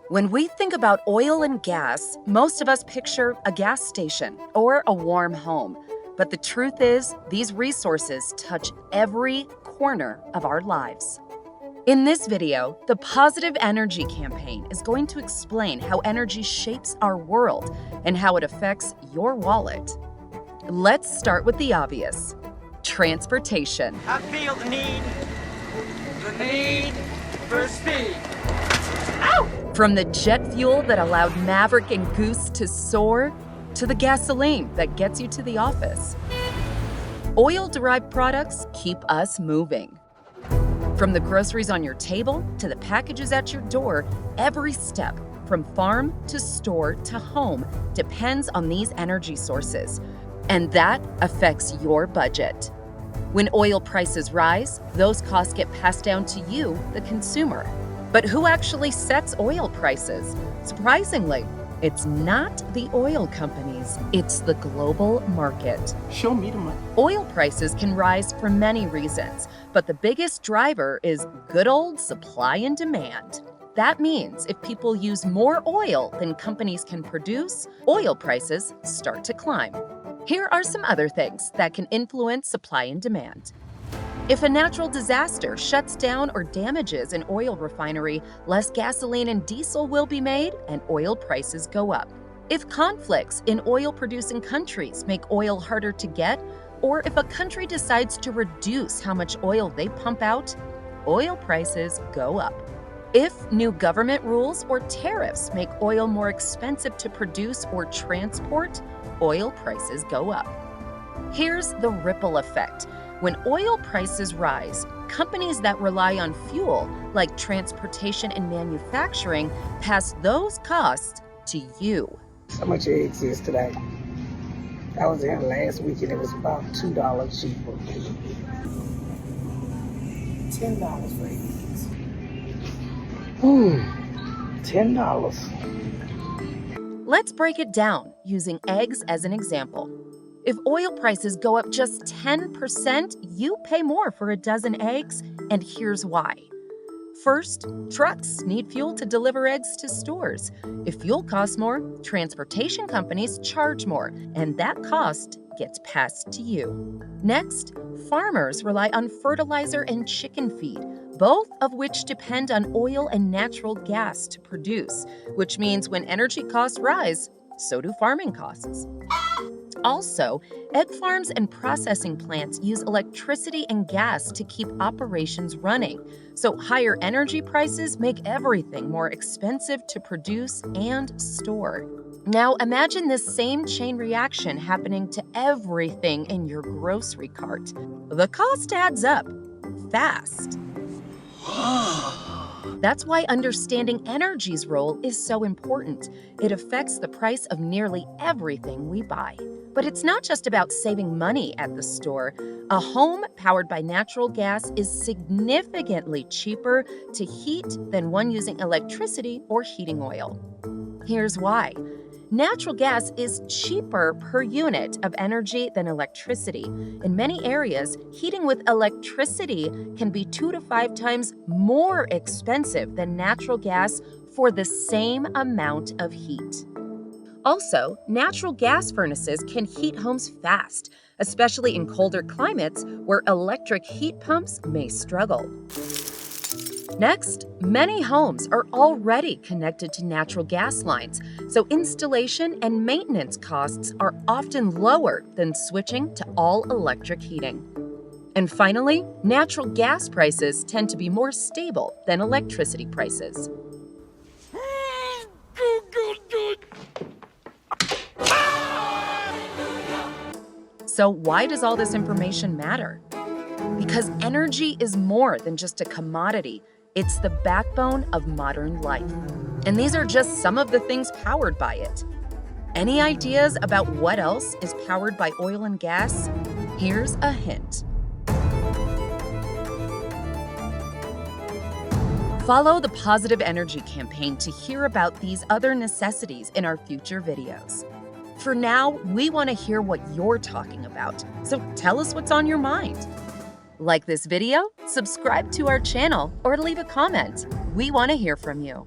When we think about oil and gas, most of us picture a gas station or a warm home. But the truth is, these resources touch every corner of our lives. In this video, the Positive Energy Campaign is going to explain how energy shapes our world and how it affects your wallet. Let's start with the obvious: transportation. I feel the need for speed. Ow! From the jet fuel that allowed Maverick and Goose to soar, to the gasoline that gets you to the office. Oil-derived products keep us moving. From the groceries on your table to the packages at your door, every step, from farm to store to home, depends on these energy sources. And that affects your budget. When oil prices rise, those costs get passed down to you, the consumer. But who actually sets oil prices? Surprisingly, it's not the oil companies, it's the global market. Show me the money. Oil prices can rise for many reasons, but the biggest driver is good old supply and demand. That means if people use more oil than companies can produce, oil prices start to climb. Here are some other things that can influence supply and demand. If a natural disaster shuts down or damages an oil refinery, less gasoline and diesel will be made and oil prices go up. If conflicts in oil-producing countries make oil harder to get, or if a country decides to reduce how much oil they pump out, oil prices go up. If new government rules or tariffs make oil more expensive to produce or transport, oil prices go up. Here's the ripple effect. When oil prices rise, companies that rely on fuel, like transportation and manufacturing, pass those costs to you. How much eggs is today? I was in last week and it was about $2 cheaper. $10 for eggs. $10. Let's break it down using eggs as an example. If oil prices go up just 10%, you pay more for a dozen eggs, and here's why. First, trucks need fuel to deliver eggs to stores. If fuel costs more, transportation companies charge more, and that cost gets passed to you. Next, farmers rely on fertilizer and chicken feed, both of which depend on oil and natural gas to produce, which means when energy costs rise, so do farming costs. Also, egg farms and processing plants use electricity and gas to keep operations running, so higher energy prices make everything more expensive to produce and store. Now imagine this same chain reaction happening to everything in your grocery cart. The cost adds up fast. That's why understanding energy's role is so important. It affects the price of nearly everything we buy. But it's not just about saving money at the store. A home powered by natural gas is significantly cheaper to heat than one using electricity or heating oil. Here's why. Natural gas is cheaper per unit of energy than electricity. In many areas, heating with electricity can be 2 to 5 times more expensive than natural gas for the same amount of heat. Also, natural gas furnaces can heat homes fast, especially in colder climates where electric heat pumps may struggle. Next, many homes are already connected to natural gas lines, so installation and maintenance costs are often lower than switching to all-electric heating. And finally, natural gas prices tend to be more stable than electricity prices. So why does all this information matter? Because energy is more than just a commodity. It's the backbone of modern life. And these are just some of the things powered by it. Any ideas about what else is powered by oil and gas? Here's a hint. Follow the Positive Energy Campaign to hear about these other necessities in our future videos. For now, we want to hear what you're talking about, so tell us what's on your mind. Like this video, subscribe to our channel, or leave a comment. We want to hear from you.